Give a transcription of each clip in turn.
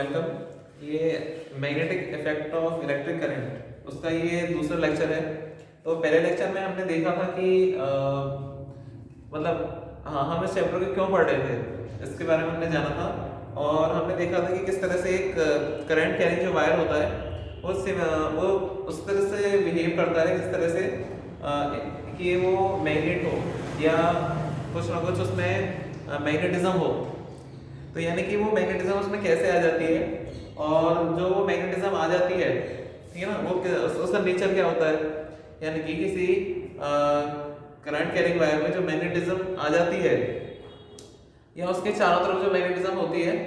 Welcome. ये magnetic effect of electric current उसका ये दूसरा लेक्चर है। तो पहले लेक्चर में हमने देखा था कि मतलब हाँ हम इस चैप्टर को क्यों पढ़ रहे थे इसके बारे में हमने जाना था। और हमने देखा था कि किस तरह से एक करंट कैरिंग जो वायर होता है वो उस तरह से बिहेव करता है जिस तरह से कि वो मैग्नेट हो या कुछ ना कुछ उसमें मैग्नेटिज्म हो। तो यानी कि वो मैग्नेटिज्म उसमें कैसे आ जाती है और जो वो मैग्नेटिज्म आ जाती है ठीक है ना, वो उसका नेचर क्या होता है। यानी कि किसी करंट कैरिंग वायर में जो मैग्नेटिज्म आ जाती है या उसके चारों तरफ जो मैग्नेटिज्म होती है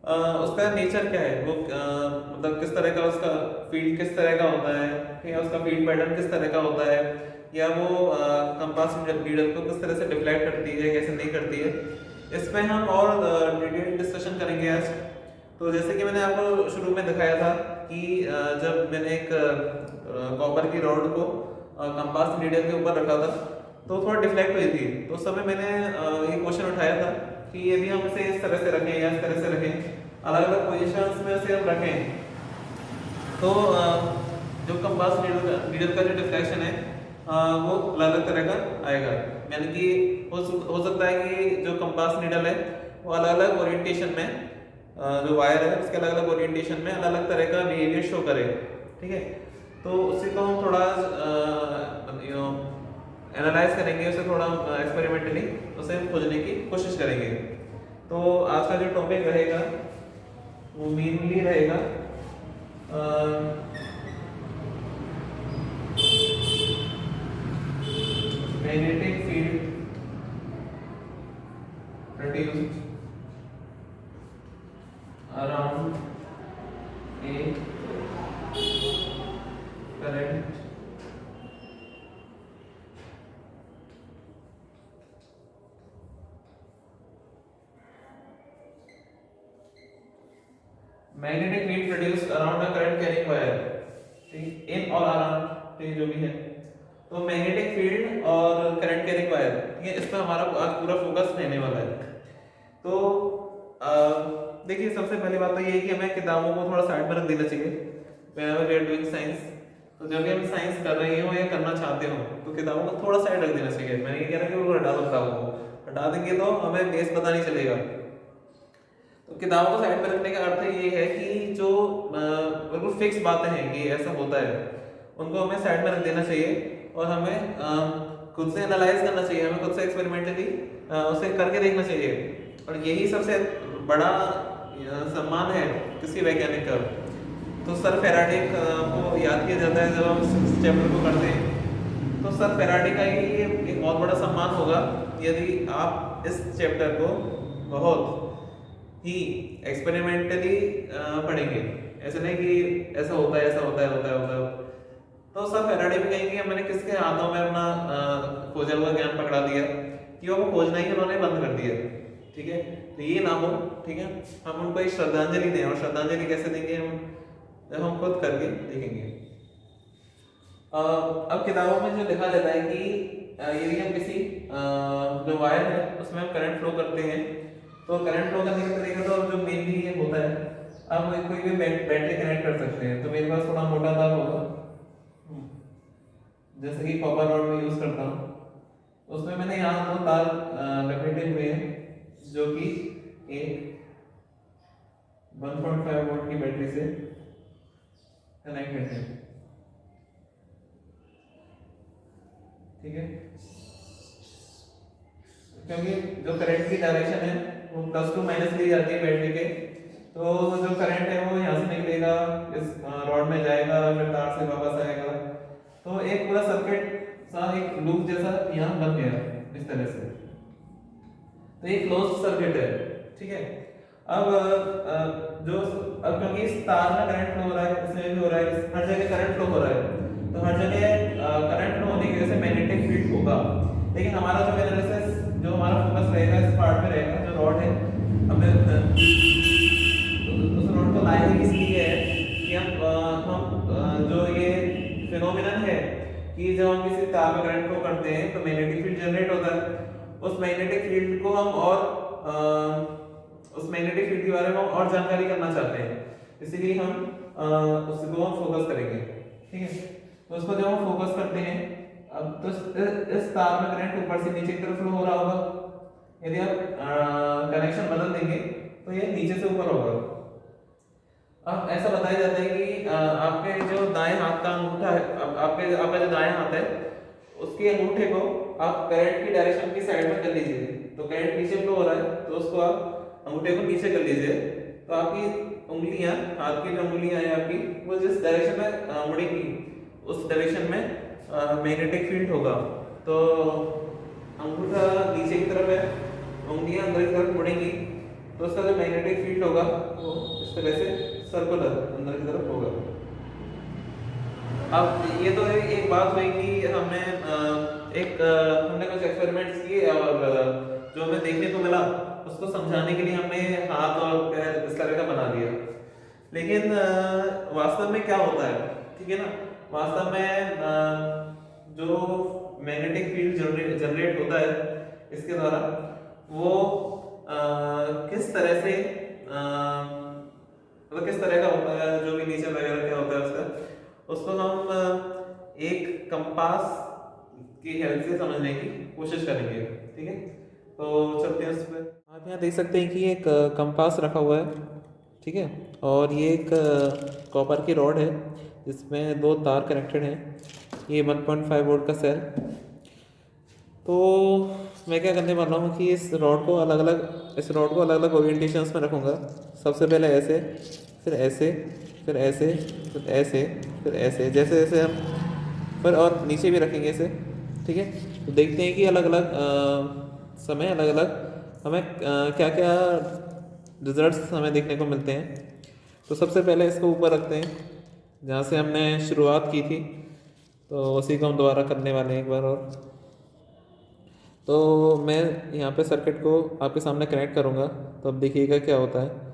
उसका नेचर क्या है, वो मतलब किस तरह का उसका फील्ड किस तरह का होता है, या उसका फील्ड पैटर्न किस तरह का होता है, या वो कंपास नीडल को किस तरह से डिफ्लेक्ट करती है कैसे नहीं करती है। इस पे हम और डिटेल डिस्कशन करेंगे आज। तो जैसे कि मैंने आपको शुरू में दिखाया था कि जब मैंने एक कॉपर की रॉड को कंपास नीडल के ऊपर रखा था तो थोड़ा डिफ्लेक्ट हुई थी। तो उस समय मैंने ये क्वेश्चन उठाया था कि यदि हम इसे इस तरह से रखें या इस तरह से रखें, अलग अलग पोजिशंस में इसे हम रखें तो जो कंपास नीडल का जो डिफ्लेक्शन है वो अलग अलग तरह का आएगा। यानी कि हो सकता है कि जो कंपास नीडल है वो अलग अलग ओरिएंटेशन में जो वायर है उसके अलग अलग ओरिएंटेशन में अलग अलग तरह का बिहेवियर शो करे। ठीक है, तो उसी को हम थोड़ा एनालाइज करेंगे, उसे थोड़ा एक्सपेरिमेंटली उसे खोजने की कोशिश करेंगे। तो आज का जो टॉपिक रहेगा वो मेनली रहेगा magnetic field produced around a current magnetic field produced around a current carrying wire, ठीक, इन और अराउंड, ठीक, जो भी है। तो मैग्नेटिक फील्ड और करंट कैरिंग वायर, ठीक है, इस पर हमारा आज पूरा फोकस रहने वाला है। तो देखिए सबसे पहली बात तो ये है कि हमें किताबों को थोड़ा साइड में रख देना चाहिए whenever we are doing science. तो जब भी हम साइंस कर रहे हो या करना चाहते हो तो किताबों को थोड़ा साइड रख देना चाहिए। मैं ये कह रहा कि वो हटा दो, किताबों को हटा देंगे तो हमें बेस पता नहीं चलेगा। तो किताबों को साइड में रखने का अर्थ ये है कि जो बिल्कुल फिक्स बातें हैं कि ऐसा होता है उनको हमें साइड में रख देना चाहिए और हमें खुद से एनालाइज करना चाहिए, हमें खुद से एक्सपेरिमेंटली उसे करके देखना चाहिए। और यही सबसे बड़ा सम्मान है किसी वैज्ञानिक का। तो सर फैराडे को याद किया जाता है जब हम इस चैप्टर को करते हैं। तो सर फैराडे का ही एक बहुत बड़ा सम्मान होगा यदि आप इस चैप्टर को बहुत ही एक्सपेरिमेंटली पढ़ेंगे। ऐसे नहीं कि ऐसा होता है ऐसा होता है होता है होता है। तो सब फैराडे भी कहेंगे मैंने किसके हाथों में अपना खोजा हुआ ज्ञान पकड़ा दिया कि वो खोजना ही उन्होंने बंद कर दिया। ठीक है, तो ये ना हो, ठीक है, हम उनको एक श्रद्धांजलि दें। और श्रद्धांजलि कैसे देंगे हम, जब हम खुद करके देखेंगे। अब किताबों में जो लिखा जाता है कि यदि हम किसी जो वायर है उसमें हम करंट फ्लो करते हैं तो करंट फ्लो करने का तरीका तो जो मेनली ये होता है, अब कोई भी बैटरी कनेक्ट कर सकते हैं। तो मेरे पास थोड़ा मोटा तार होगा जैसे कि कॉपर रॉड में यूज करता हूँ, उसमें मैंने यहाँ दो तार लपेटे हुए हैं जो कि एक 1.5 वोल्ट की बैटरी से कनेक्टेड है। ठीक है, क्योंकि जो करंट की डायरेक्शन है वो प्लस टू माइनस ली जाती है बैटरी के। तो जो करंट है वो यहाँ से निकलेगा, इस रॉड में जाएगा, फिर तार से वापस आएगा। तो एक पूरा सर्किट सा एक लूप जैसा यहाँ बन गया इस तरह से। तो ये क्लोज्ड सर्किट है। ठीक है, अब क्योंकि इस तार में करंट फ्लो हो रहा है, इसमें भी हो रहा है, हर जगह करंट फ्लो हो रहा है, तो हर जगह करंट फ्लो होने की वजह से मैग्नेटिक फील्ड होगा। लेकिन हमारा जो एनालिसिस, जो हमारा फोकस रहेगा इस पार्ट में रहेगा, जो रॉड है हमने उस रॉड को लाए ही इसलिए है कि हम जो ये फिनोमिनन है कि जब हम किसी तार में करंट फ्लो करते हैं तो मैग्नेटिक फील्ड जनरेट होता है। उस मैग्नेटिक फील्ड को हम और उस मैग्नेटिक फील्ड के बारे में और जानकारी करना चाहते हैं, इसीलिए हम उसको फोकस करेंगे। ठीक है, तो उसको जब हम फोकस करते हैं, अब तो इस तार में करंट ऊपर से नीचे की तरफ फ्लो हो रहा होगा। यदि आप कनेक्शन बदल देंगे तो ये नीचे से ऊपर होगा। अब ऐसा बताया जाता है कि आपके जो दाएं हाथ का अंगूठा है, आपका जो दाएं हाथ है, उसके अंगूठे को आप करंट की डायरेक्शन की साइड में कर लीजिए। तो करंट नीचे फ्लो हो रहा है, तो उसको आप अंगूठे को नीचे कर लीजिए, तो आपकी उंगलियां, हाथ की जो उंगलियां हैं आपकी, वो जिस डायरेक्शन में मुड़ेंगी उस डायरेक्शन में मैग्नेटिक फील्ड होगा। तो अंगूठा नीचे की तरफ है, उंगलियां अंदर की तरफ मुड़ेंगी, तो उसका जो मैग्नेटिक फील्ड होगा वो इस तरह से सर्कुलर अंदर की तरफ होगा। अब ये तो एक बात हुई कि हमने कुछ एक्सपेरिमेंट्स किए और जो हमें देखने को मिला उसको समझाने के लिए हमने हाथ और पैर इस तरह का बना दिया। लेकिन वास्तव में क्या होता है, ठीक है ना, वास्तव में जो मैग्नेटिक फील्ड जनरेट होता है इसके द्वारा, वो किस तरह से मतलब किस तरह का होता है, जो भी नेचर वगैरह क्या होता है उसको हम एक कंपास की हेल्प से समझने की कोशिश करेंगे। ठीक है, तो चलते हैं उस पर। आप यहाँ देख सकते हैं कि एक कंपास रखा हुआ है। ठीक है, और ये एक कॉपर की रॉड है जिसमें दो तार कनेक्टेड हैं। ये 1.5 वोल्ट का सेल। तो मैं क्या करने वाला हूँ कि इस रॉड को अलग अलग ओरिएंटेशंस में रखूँगा। सबसे पहले ऐसे, फिर ऐसे, फिर ऐसे, फिर ऐसे, फिर ऐसे, जैसे जैसे हम पर और नीचे भी रखेंगे इसे। ठीक है, तो देखते हैं कि अलग अलग समय अलग अलग हमें क्या क्या रिजल्ट्स हमें देखने को मिलते हैं। तो सबसे पहले इसको ऊपर रखते हैं जहाँ से हमने शुरुआत की थी, तो उसी को हम दोबारा करने वाले हैं एक बार और। तो मैं यहाँ पे सर्किट को आपके सामने कनेक्ट करूँगा, तो अब देखिएगा क्या होता है।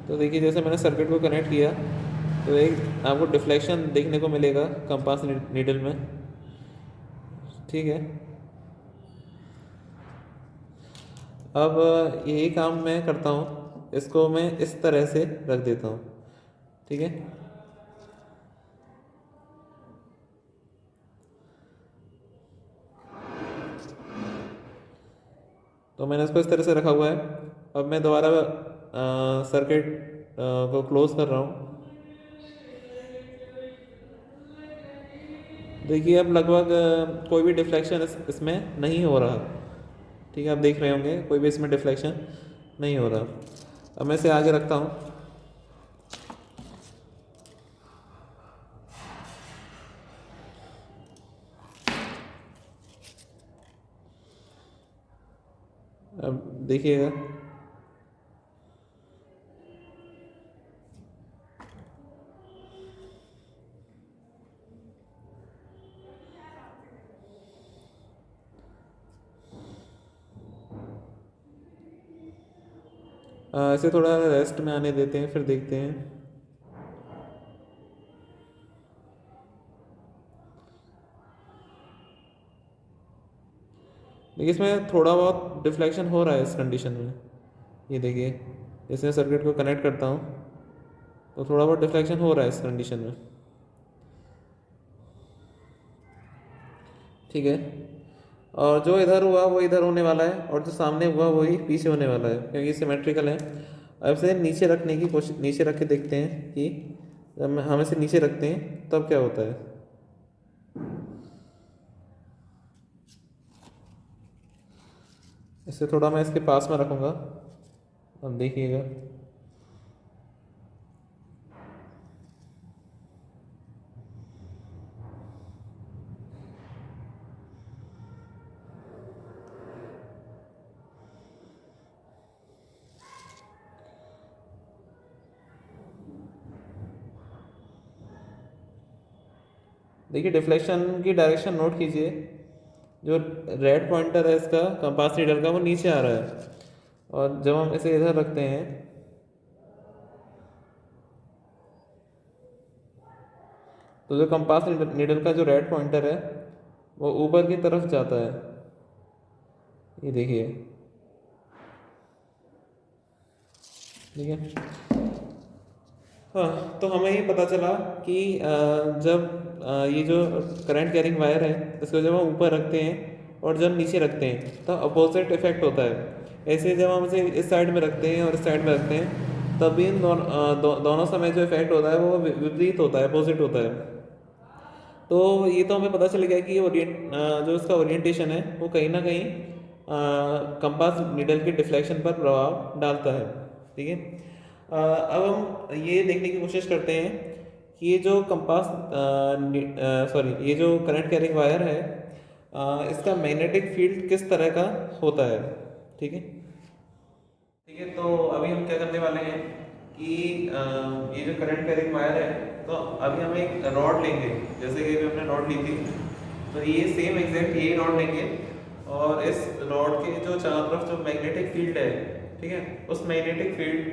तो देखिए जैसे मैंने सर्किट को कनेक्ट किया, तो एक आपको डिफ्लेक्शन देखने को मिलेगा कंपास नीडल में। ठीक है, अब यही काम मैं करता हूँ, इसको मैं इस तरह से रख देता हूँ। ठीक है, तो मैंने इसको इस तरह से रखा हुआ है। अब मैं दोबारा सर्किट को क्लोज कर रहा हूँ। देखिए अब लगभग कोई भी डिफ्लेक्शन इसमें नहीं हो रहा। ठीक है, आप देख रहे होंगे कोई भी इसमें डिफ्लेक्शन नहीं हो रहा। अब मैं इसे आगे रखता हूँ। अब देखिएगा, इसे थोड़ा रेस्ट में आने देते हैं, फिर देखते हैं। देखिए इसमें थोड़ा बहुत डिफ्लेक्शन हो रहा है इस कंडीशन में। ये देखिए जैसे मैं सर्किट को कनेक्ट करता हूँ, तो थोड़ा बहुत डिफ्लेक्शन हो रहा है इस कंडीशन में। ठीक है, और जो इधर हुआ वो इधर होने वाला है, और जो सामने हुआ वही पीछे होने वाला है, क्योंकि सिमेट्रिकल है। अब इसे नीचे रखने की कोशिश, नीचे रख के देखते हैं कि जब हम इसे नीचे रखते हैं तब क्या होता है। इसे थोड़ा मैं इसके पास में रखूँगा, अब देखिएगा। देखिए डिफ्लेक्शन की डायरेक्शन नोट कीजिए। जो रेड पॉइंटर है इसका कंपास नीडल का, वो नीचे आ रहा है, और जब हम इसे इधर रखते हैं तो तो जो कंपास नीडल का जो रेड पॉइंटर है वो ऊपर की तरफ जाता है, ये देखिए, ठीक है। हाँ, तो हमें ये पता चला कि जब ये जो करंट कैरिंग वायर है इसको जब हम ऊपर रखते हैं और जब नीचे रखते हैं तब अपोजिट इफेक्ट होता है। ऐसे जब हम इसे इस साइड में रखते हैं और इस साइड में रखते हैं तब भी दोनों समय जो इफेक्ट होता है वो विपरीत होता है, अपोजिट होता है। तो ये तो हमें पता चल गया कि जो इसका ओरिएंटेशन है वो कहीं ना कहीं कंपास नीडल के डिफ्लेक्शन पर प्रभाव डालता है, ठीक है। अब हम ये देखने की कोशिश करते हैं कि ये जो ये जो करंट कैरिंग वायर है इसका मैग्नेटिक फील्ड किस तरह का होता है, ठीक है। ठीक है, तो अभी हम क्या करने वाले हैं कि ये जो करंट कैरिंग वायर है तो अभी हम एक रॉड लेंगे, जैसे कि अभी हमने रॉड ली थी, तो ये सेम एग्जैक्ट यही रॉड लेंगे और इस रॉड के जो चारों तरफ जो मैग्नेटिक फील्ड है, ठीक है, उस मैग्नेटिक फील्ड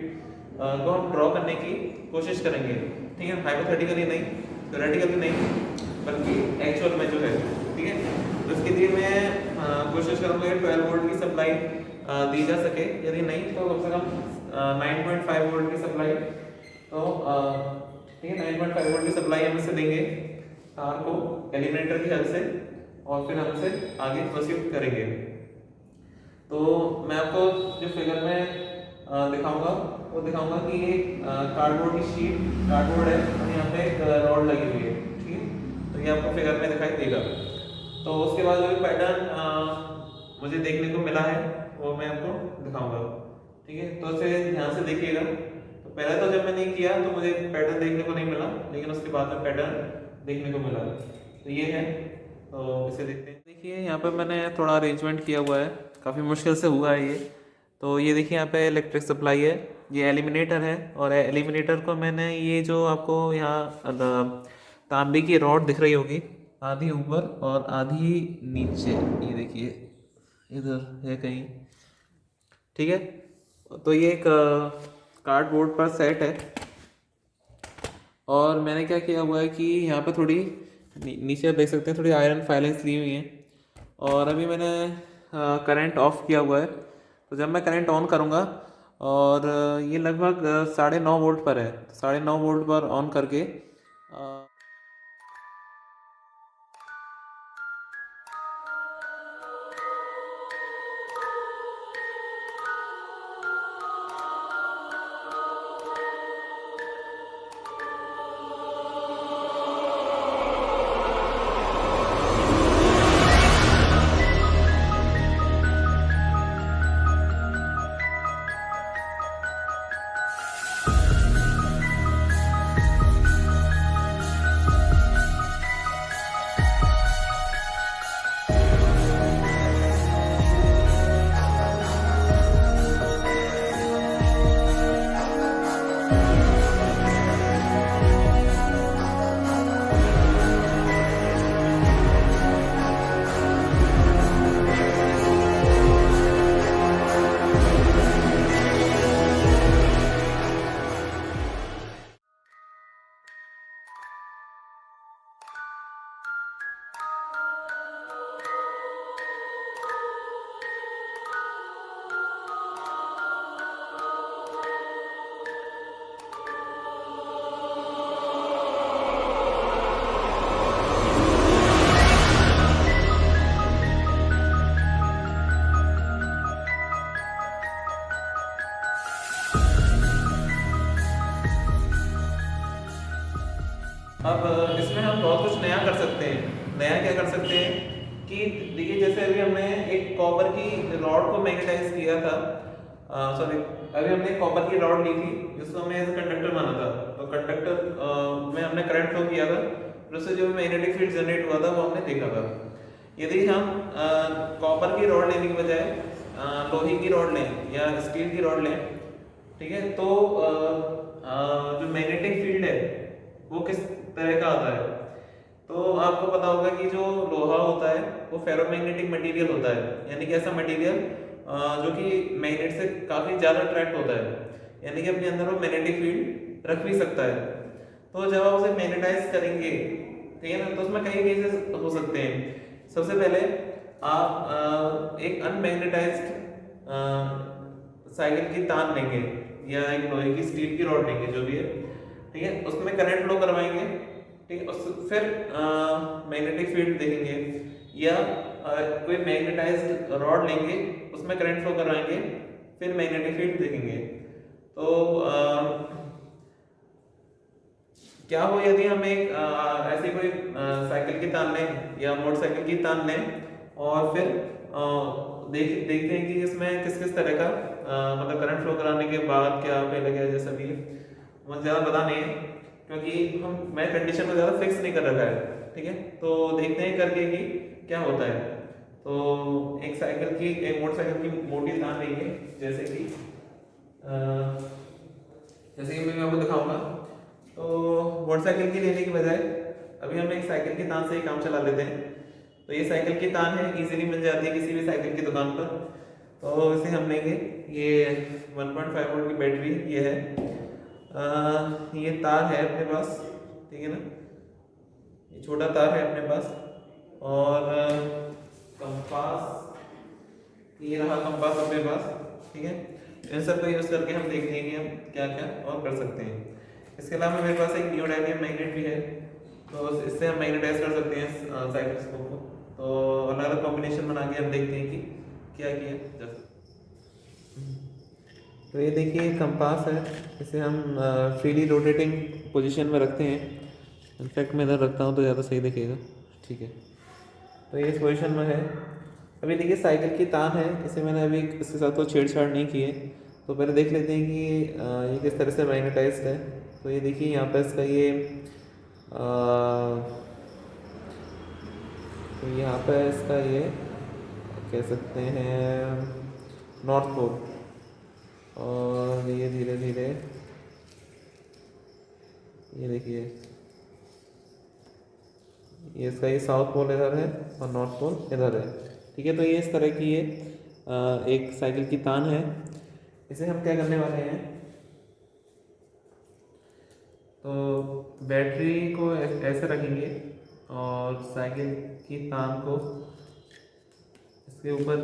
को हम ड्रॉ करने की कोशिश करेंगे, ठीक है। हाइपोथेटिकली नहीं, थ्योरेटिकली नहीं, बल्कि एक्चुअल में जो है, ठीक है। तो इसके लिए मैं कोशिश करूँगा 12 वोल्ट की सप्लाई दी जा सके, यदि नहीं तो कम से कम 9.5 वोल्ट की सप्लाई, तो ठीक है 9.5 वोल्ट की सप्लाई हम इसे देंगे तार को एलिमिनेटर की हेल्प से और फिर हम इसे आगे प्रोसीड करेंगे। तो मैं आपको जो फिगर में दिखाऊंगा वो दिखाऊंगा कि ये कार्डबोर्ड की शीट, कार्डबोर्ड है और यहाँ पे एक रॉड लगी हुई है, ठीक है। तो ये आपको फिगर में दिखाई देगा। तो उसके बाद जो भी पैटर्न मुझे देखने को मिला है वो मैं आपको दिखाऊंगा, ठीक है। तो इसे ध्यान से देखिएगा। तो पहले तो जब मैंने किया तो मुझे पैटर्न देखने को नहीं मिला, लेकिन उसके बाद में पैटर्न देखने को मिला। तो ये है, तो इसे देखते हैं। देखिए यहाँ पे मैंने थोड़ा अरेंजमेंट किया हुआ है, काफ़ी मुश्किल से हुआ है ये। तो ये देखिए यहाँ पे इलेक्ट्रिक सप्लाई है, ये एलिमिनेटर है और एलिमिनेटर को मैंने ये जो आपको यहाँ तांबे की रॉड दिख रही होगी, आधी ऊपर और आधी नीचे, ये देखिए इधर है कहीं, ठीक है। तो ये एक कार्डबोर्ड पर सेट है और मैंने क्या किया हुआ है कि यहाँ पे थोड़ी नीचे आप देख सकते हैं थोड़ी आयरन फाइलिंग्स ली हुई हैं और अभी मैंने करंट ऑफ किया हुआ है। तो जब मैं करंट ऑन करूँगा और ये लगभग 9.5 वोल्ट पर है, 9.5 वोल्ट पर ऑन करके अब इसमें हम बहुत कुछ नया कर सकते हैं। नया क्या कर सकते हैं कि देखिए जैसे अभी हमने एक कॉपर की रॉड को मैग्नेटाइज किया था, अभी हमने एक कॉपर की रॉड ली थी जिसको हमने एज कंडक्टर माना था। तो कंडक्टर में हमने करंट फ्लो किया था, फिर उससे जो मैग्नेटिक फील्ड जनरेट हुआ था वो हमने देखा था। यदि हम कॉपर की रॉड लेने के बजाय लोहे की रॉड लें या स्टील की रॉड लें, ठीक है, तो जो मैग्नेटिक फील्ड है वो किस तरह का आता है। तो आपको पता होगा कि जो लोहा होता है वो फेरोमैग्नेटिक मटेरियल होता है, यानी कि ऐसा मटेरियल जो कि मैग्नेट से काफ़ी ज़्यादा अट्रैक्ट होता है, यानी कि अपने अंदर वो मैग्नेटिक फील्ड रख भी सकता है। तो जब आप उसे मैग्नेटाइज करेंगे ठीक है ना। तो उसमें कई केसेस हो सकते हैं। सबसे पहले आप एक अनमैग्नेटाइज्ड साइकिल की तार लेंगे या एक लोहे की स्टील की रॉड लेंगे, जो भी है, ठीक है, उसमें करंट फ्लो करवाएंगे, ठीक है, फिर मैग्नेटिक फील्ड देखेंगे, या कोई मैग्नेटाइज्ड रॉड लेंगे, उसमें करंट फ्लो करवाएंगे, फिर मैग्नेटिक फील्ड देखेंगे। तो क्या हो यदि हम एक ऐसी कोई साइकिल की तार लें या मोटरसाइकिल की तार लें और फिर देखते हैं कि इसमें किस किस तरह का मतलब करंट फ्लो कराने के बाद क्या पहले क्या जैसा भी है, मुझे ज़्यादा पता नहीं है क्योंकि मैं कंडीशन को ज़्यादा फिक्स नहीं कर रखा है, ठीक है। तो देखते हैं करके कि क्या होता है। तो एक मोटरसाइकिल की मोटी तार लेंगे, जैसे कि मैं आपको दिखाऊंगा। तो मोटरसाइकिल की लेने की बजाय अभी हम एक साइकिल की तार से ही काम चला लेते हैं। तो ये साइकिल की तार है, इजीली मिल जाती है किसी भी साइकिल की दुकान पर। तो इसे हम लेंगे, ये 1.5 वोल्ट की बैटरी ये है, ये तार है अपने पास, ठीक है ना, ये छोटा तार है अपने पास। और कंपास, ये रहा कंपास अपने पास, ठीक है। इन सब को यूज़ करके हम देखते हैं कि हम क्या क्या और कर सकते हैं। इसके अलावा मेरे पास एक नियोडायमियम मैग्नेट भी है, तो इससे हम मैग्नेटाइज कर सकते हैं साइक्लोस्कोप को। तो अलग अलग कॉम्बिनेशन बना के हम देखते हैं कि क्या किया जा सकता है। तो ये देखिए कंपास है, इसे हम फ्रीली रोटेटिंग पोजीशन में रखते हैं। इनफैक्ट मैं इधर रखता हूँ तो ज़्यादा सही दिखेगा, ठीक है। तो ये इस पोजीशन में है। अभी देखिए साइकिल की तार है, इसे मैंने अभी इसके साथ कोई छेड़छाड़ नहीं की है। तो पहले देख लेते हैं कि ये किस तरह से मैग्नेटाइज्ड है। तो ये देखिए यहाँ पर इसका ये तो यहाँ पर इसका ये कह सकते हैं नॉर्थ पोल, और ये धीरे धीरे ये देखिए ये इसका ये साउथ पोल इधर है और नॉर्थ पोल इधर है, ठीक है। तो ये इस तरह की ये एक साइकिल की तान है। इसे हम क्या करने वाले हैं, तो बैटरी को ऐसे रखेंगे और साइकिल की तान को इसके ऊपर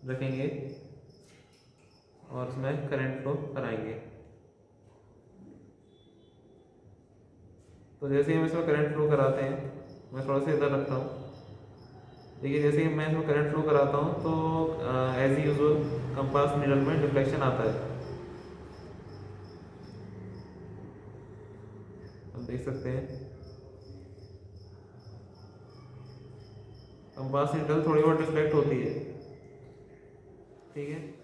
रखेंगे और उसमें करंट फ्लो कराएंगे। तो जैसे ही हम इसमें करंट फ्लो कराते हैं, मैं थोड़ा सा इधर रखता हूँ, देखिए जैसे ही मैं इसमें करंट फ्लो कराता हूँ तो एज यूजुअल कंपास नीडल में डिफ्लेक्शन आता है, आप देख सकते हैं। कंपास नीडल थोड़ी बहुत डिफ्लेक्ट होती है, ठीक है।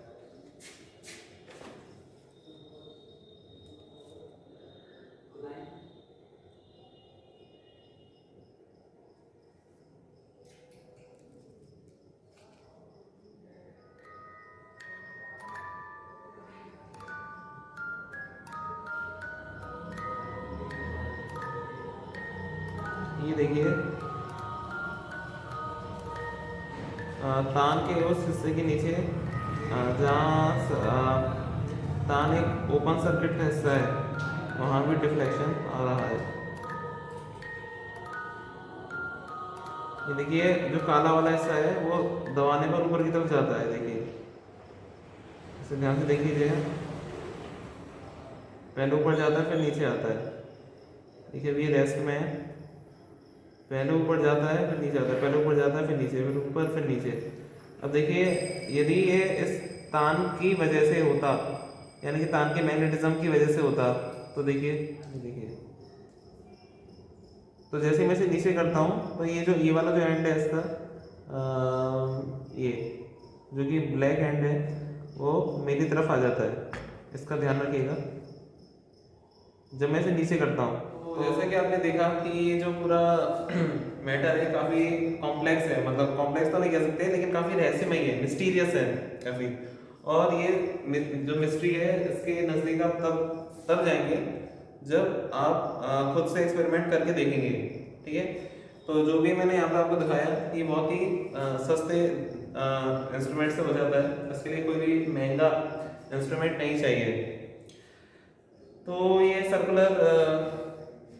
ये देखिए तान के उस हिस्से के नीचे जहाँ तान एक ओपन सर्किट का हिस्सा है, वहाँ भी डिफ्लेक्शन आ रहा है। ये देखिए जो काला वाला हिस्सा है वो दबाने पर ऊपर की तरफ जाता है, देखिए इसे ध्यान से देख लीजिएगा, पहले ऊपर जाता है फिर नीचे आता है। देखिए अभी रेस्ट में है, पहले ऊपर जाता है फिर नीचे आता है, पहले ऊपर जाता है फिर नीचे, फिर ऊपर फिर नीचे। अब देखिए यदि ये इस तान की वजह से होता, यानी कि तान के मैग्नेटिज्म की वजह से होता, तो देखिए तो जैसे मैं इसे नीचे करता हूँ तो ये वाला जो एंड है इसका ये जो कि ब्लैक एंड है वो मेरी तरफ आ जाता है, इसका ध्यान रखिएगा जब मैं इसे नीचे करता हूँ। तो जैसे कि आपने देखा कि ये जो पूरा मैटर है काफ़ी कॉम्प्लेक्स है, मतलब कॉम्प्लेक्स तो नहीं कह सकते लेकिन काफ़ी रहस्यमय है, मिस्टीरियस है काफ़ी। और ये जो मिस्ट्री है इसके नज़दीक आप तब जाएंगे जब आप खुद से एक्सपेरिमेंट करके देखेंगे, ठीक है। तो जो भी मैंने यहाँ पर आपको दिखाया ये बहुत ही सस्ते इंस्ट्रूमेंट से हो जाता है, इसके लिए कोई भी महंगा इंस्ट्रूमेंट नहीं चाहिए। तो ये सर्कुलर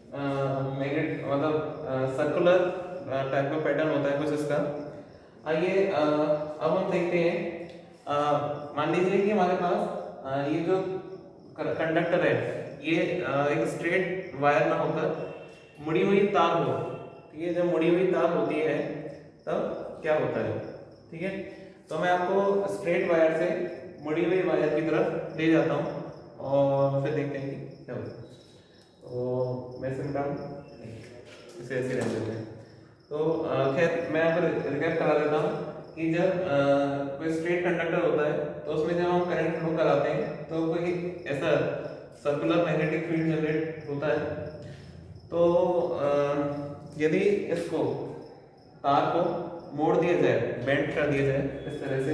मैग्नेट मतलब सर्कुलर टाइप का पैटर्न होता है कुछ इसका। आइए अब हम देखते हैं। मान लीजिए कि हमारे पास ये जो कंडक्टर है ये एक स्ट्रेट वायर ना होकर मुड़ी हुई तार हो। ठीक है, जब मुड़ी हुई तार होती है तब क्या होता है। ठीक है, तो मैं आपको स्ट्रेट वायर से मुड़ी हुई वायर की तरफ ले जाता हूँ और फिर देखते हैं कि क्या होता है। तो मैं इसे मिटाऊँ, इसे ऐसे रहने देते हैं। तो खैर मैं आपको रिकैप करा देता हूँ कि जब कोई स्ट्रेट कंडक्टर होता है तो उसमें जब हम करंट फ्लो कराते हैं तो कोई ऐसा सर्कुलर मैग्नेटिक फील्ड जनरेट होता है। तो यदि इसको तार को मोड़ दिया जाए, बेंड कर दिया जाए इस तरह से,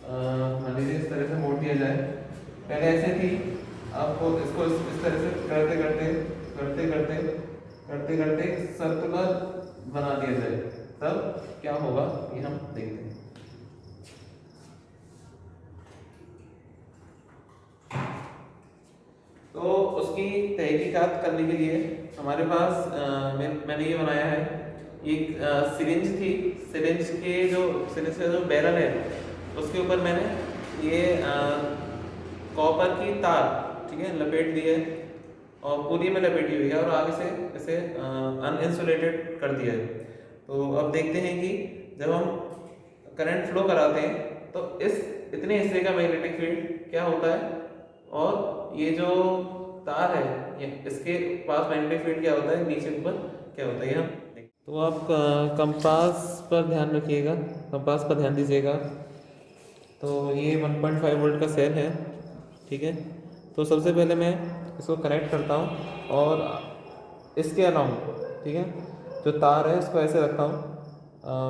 मान लीजिए इस तरह से मोड़ दिया जाए, पहले ऐसे थी, आपको इसको इस तरह से करते करते करते करते करते करते सर्कुलर बना दिया जाए, तब क्या होगा ये हम देखते हैं। तो उसकी तहकीकात करने के लिए हमारे पास मैंने ये बनाया है। एक सिरिंज थी, सिरिंज का जो बैरल है उसके ऊपर मैंने ये कॉपर की तार, ठीक है, लपेट दी है और पूरी में लपेटी हुई है और आगे से इसे अनइंसुलेटेड कर दिया है। तो अब देखते हैं कि जब हम करंट फ्लो कराते हैं तो इस इतने हिस्से का मैग्नेटिक फील्ड क्या होता है और ये जो तार है ये इसके पास मैग्नेटिक फील्ड क्या होता है, नीचे ऊपर क्या होता है, ये हम तो आप कंपास पर ध्यान रखिएगा, कंपास पर ध्यान दीजिएगा। तो ये 1.5 वोल्ट का सेल है। ठीक है, तो सबसे पहले मैं इसको कनेक्ट करता हूँ और इसके अलाउंग, ठीक है, जो तार है इसको ऐसे रखता हूँ।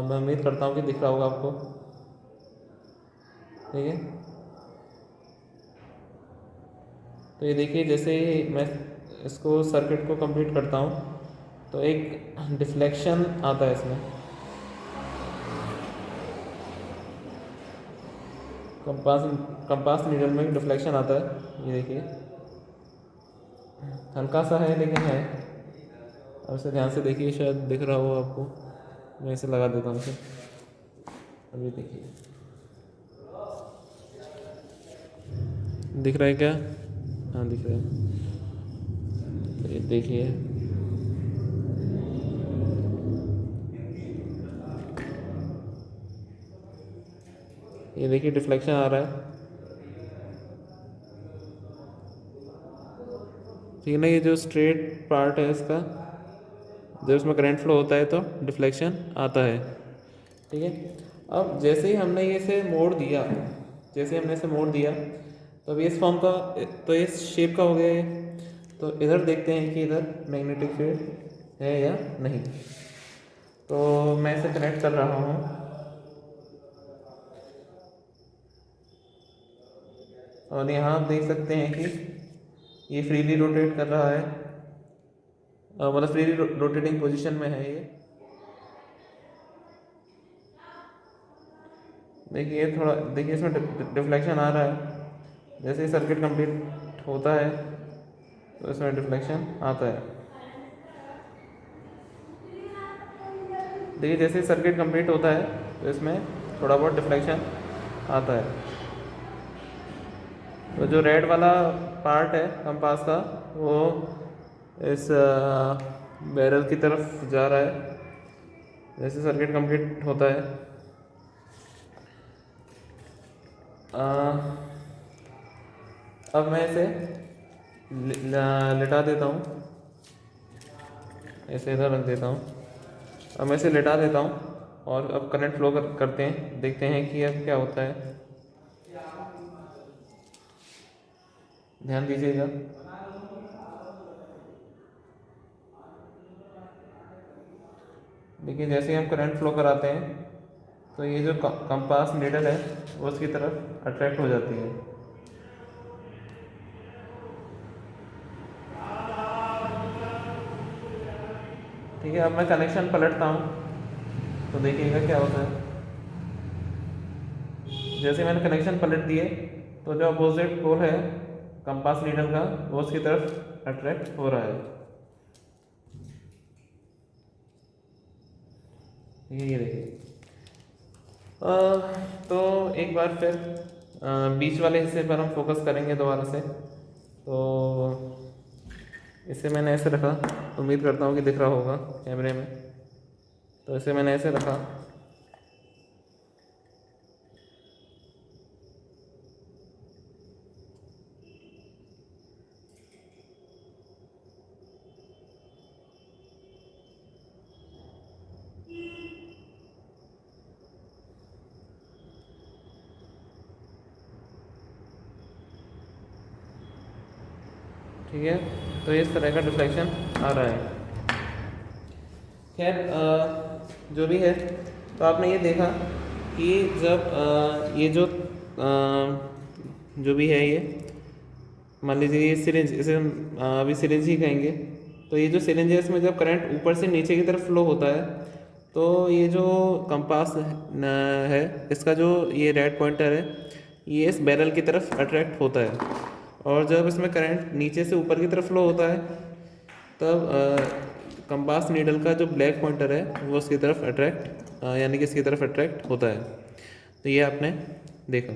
मैं उम्मीद करता हूँ कि दिख रहा होगा आपको। ठीक है, तो ये देखिए जैसे ही मैं इसको सर्किट को कंप्लीट करता हूँ तो एक डिफ्लेक्शन आता है इसमें, कंपास कंपास नीडल में डिफ्लेक्शन आता है, ये देखिए हल्का सा है लेकिन है। अब इसे ध्यान से देखिए, शायद दिख रहा हो आपको। मैं इसे लगा देता हूँ इसे, अभी देखिए दिख रहा है क्या? हाँ दिख रहा है। तो ये देखिए डिफ्लेक्शन आ रहा है। ठीक है ना, ये जो स्ट्रेट पार्ट है इसका, जब इसमें करंट फ्लो होता है तो डिफ्लेक्शन आता है। ठीक है, अब जैसे ही हमने इसे मोड़ दिया, तो अभी इस फॉर्म का, तो इस शेप का हो गया ये। तो इधर देखते हैं कि इधर मैग्नेटिक फील्ड है या नहीं। तो मैं इसे कनेक्ट कर रहा हूँ और यहाँ आप देख सकते हैं कि ये फ्रीली रोटेट कर रहा है, मतलब फ्रीली रोटेटिंग पोजीशन में है ये। देखिए इसमें डिफ्लेक्शन आ रहा है। जैसे ही सर्किट कंप्लीट होता है तो इसमें डिफ्लेक्शन आता है। देखिए जैसे ही सर्किट कंप्लीट होता है तो इसमें थोड़ा बहुत डिफ्लेक्शन आता है। तो जो रेड वाला पार्ट है कंपास का वो इस बैरल की तरफ जा रहा है जैसे सर्किट कंप्लीट होता है। अब मैं इसे लिटा देता हूँ, ऐसे इधर रख देता हूँ। अब मैं इसे लिटा देता हूँ और अब करंट फ्लो करते हैं, देखते हैं कि अब क्या होता है। ध्यान दीजिएगा। देखिए जैसे ही हम करंट फ्लो कराते हैं तो ये जो कंपास नीडल है वो उसकी तरफ अट्रैक्ट हो जाती है। ठीक है, अब मैं कनेक्शन पलटता हूँ तो देखिएगा क्या होता है। जैसे मैंने कनेक्शन पलट दिए तो जो अपोजिट पोल है कंपास नीडल का वो उसकी तरफ अट्रैक्ट हो रहा है। ये देखिए। तो एक बार फिर बीच वाले हिस्से पर हम फोकस करेंगे दोबारा से। तो इसे मैंने ऐसे रखा, उम्मीद करता हूँ कि दिख रहा होगा कैमरे में। तो इसे मैंने ऐसे रखा, ठीक है। तो इस तरह का डिफ्लेक्शन आ रहा है। खैर जो भी है, तो आपने ये देखा कि जब ये जो भी है, ये मान लीजिए ये सिरिंज, इसे हम अभी सिरिंज ही कहेंगे। तो ये जो सिरिंज है, इसमें जब करंट ऊपर से नीचे की तरफ फ्लो होता है, तो ये जो कंपास है, इसका जो ये रेड पॉइंटर है, ये इस बैरल की तरफ अट्रैक्ट होता है। और जब इसमें करंट नीचे से ऊपर की तरफ फ्लो होता है, तब कंपास नीडल का जो ब्लैक पॉइंटर है वो उसकी तरफ अट्रैक्ट यानी कि इसकी तरफ अट्रैक्ट होता है। तो ये आपने देखा।